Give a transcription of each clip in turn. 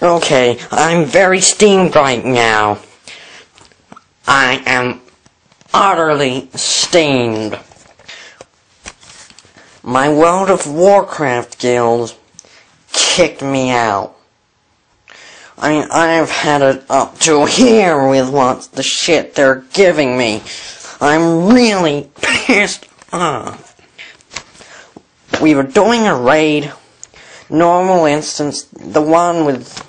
Okay, I'm very steamed right now. I am utterly steamed. My World of Warcraft guild kicked me out. I've had it up to here with what the shit they're giving me. I'm really pissed off. We were doing a raid, normal instance, the one with,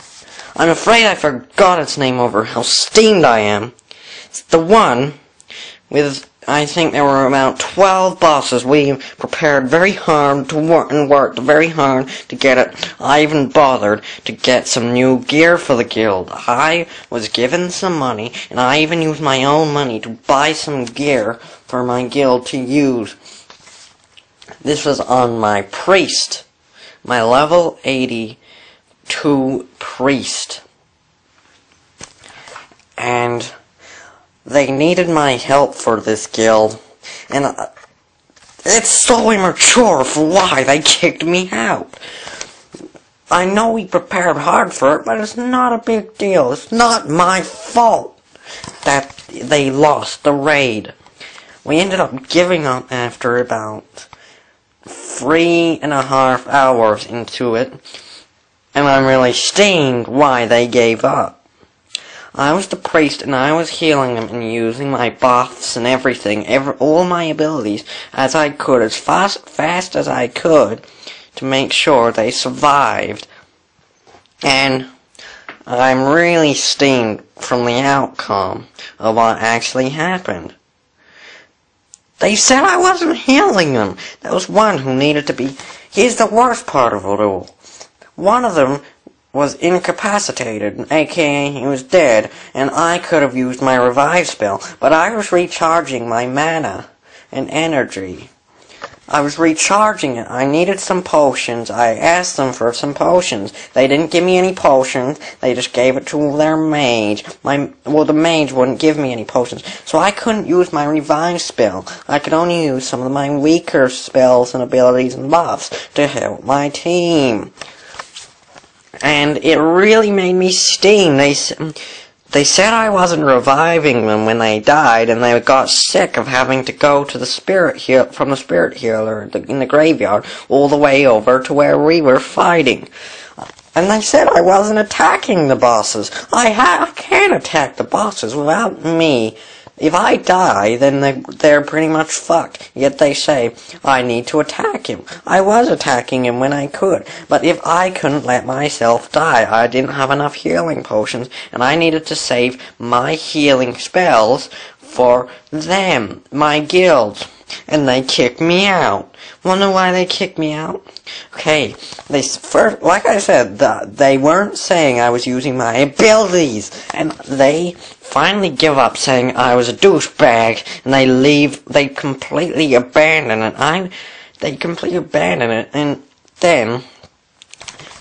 I'm afraid I forgot its name over how steamed I am. It's the one with, I think there were about 12 bosses. We prepared very hard to work and worked very hard to get it. I even bothered to get some new gear for the guild. I was given some money, and I even used my own money to buy some gear for my guild to use. This was on my priest, my level 82 priest. And they needed my help for this guild, and it's so immature for why they kicked me out. I know we prepared hard for it, but it's not a big deal. It's not my fault that they lost the raid. We ended up giving up after about 3.5 hours into it, and I'm really steamed why they gave up. I was the priest, and I was healing them and using my buffs and everything, all my abilities as I could, as fast as I could, to make sure they survived. And I'm really steamed from the outcome of what actually happened. They said I wasn't healing them. There was one who needed to be. Here's the worst part of it all. One of them was incapacitated, aka he was dead, and I could have used my revive spell, but I was recharging my mana and energy. I was recharging it. I needed some potions. I asked them for some potions. They didn't give me any potions. They just gave it to their mage. The mage wouldn't give me any potions, so I couldn't use my revive spell. I could only use some of my weaker spells and abilities and buffs to help my team. And it really made me steam. They said I wasn't reviving them when they died, and they got sick of having to go to the spirit from the spirit healer in the graveyard all the way over to where we were fighting. And they said I wasn't attacking the bosses. I can't attack the bosses without me. If I die, then they're pretty much fucked. Yet they say, I need to attack him. I was attacking him when I could. But if I couldn't let myself die, I didn't have enough healing potions, and I needed to save my healing spells for them, my guild. And they kicked me out. Wonder why they kicked me out? Okay, like I said, they weren't saying I was using my abilities, and they finally give up saying I was a douchebag, and they completely abandon it. They completely abandon it, and then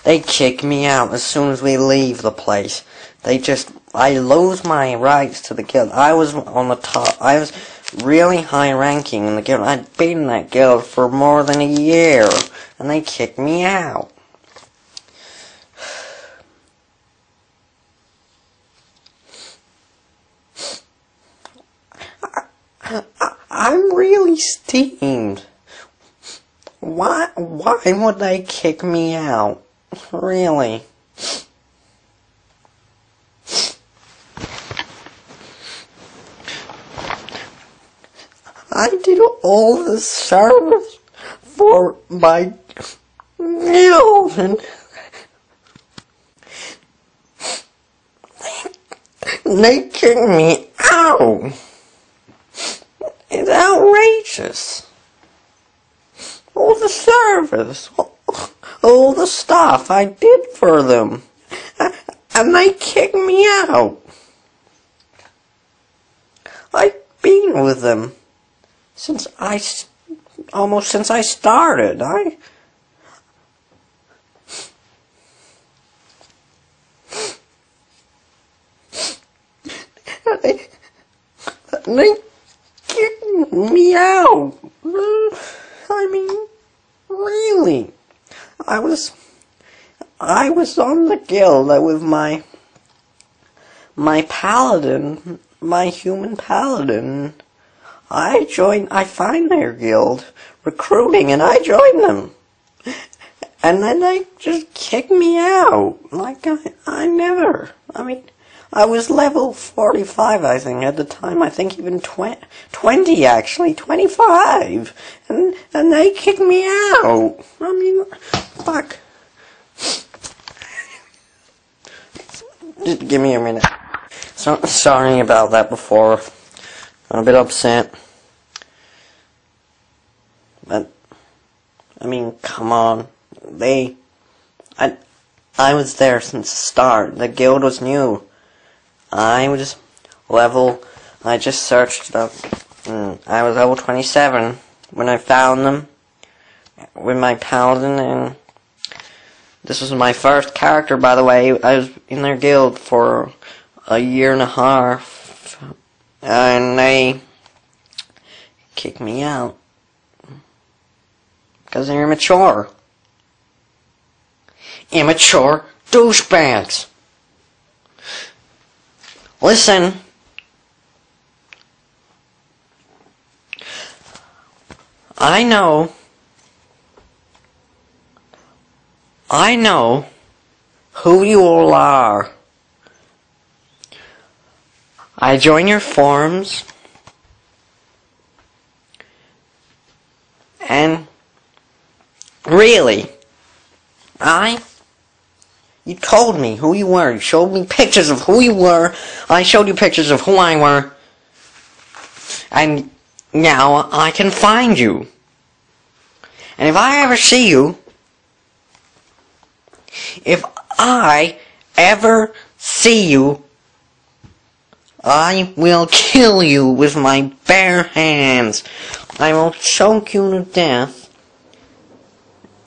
they kick me out as soon as we leave the place. I lose my rights to the guild. I was on the top. I was really high ranking in the guild. I'd been in that guild for more than a year, and they kicked me out. I'm really steamed. Why would they kick me out? Really? I did all the service for my guild, and they kicked me out. It's outrageous. All the service, all the stuff I did for them, and they kicked me out. I've been with them almost since I started. They kicked me out. I mean, really. I was on the guild with my paladin, my human paladin. I find their guild recruiting, and I joined them. And then they just kicked me out. Like, I mean, I was level 45, I think, at the time. I think even 20, actually. 25. And they kicked me out. I mean, fuck. Just give me a minute. So, sorry about that before. I'm a bit upset. But, I mean, come on. I was there since the start. The guild was new. I just searched it up. I was level 27 when I found them with my paladin, and this was my first character, by the way. I was in their guild for a year and a half, and they kicked me out because they're immature. Immature douchebags. Listen. I know who you all are. I join your forums, and really, you told me who you were. You showed me pictures of who you were. I showed you pictures of who I were. And now I can find you. And if I ever see you, I will kill you with my bare hands. I will choke you to death.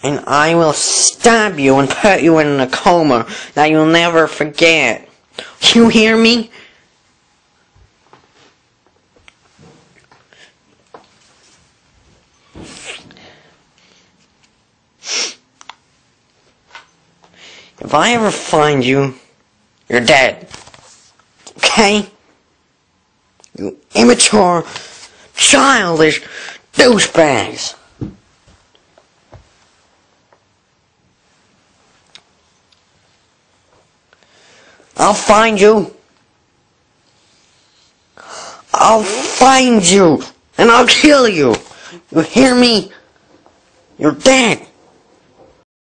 And I will stab you and put you in a coma that you'll never forget. You hear me? If I ever find you, you're dead. Okay? You immature, childish douchebags. I'll find you. I'll find you. And I'll kill you. You hear me? You're dead.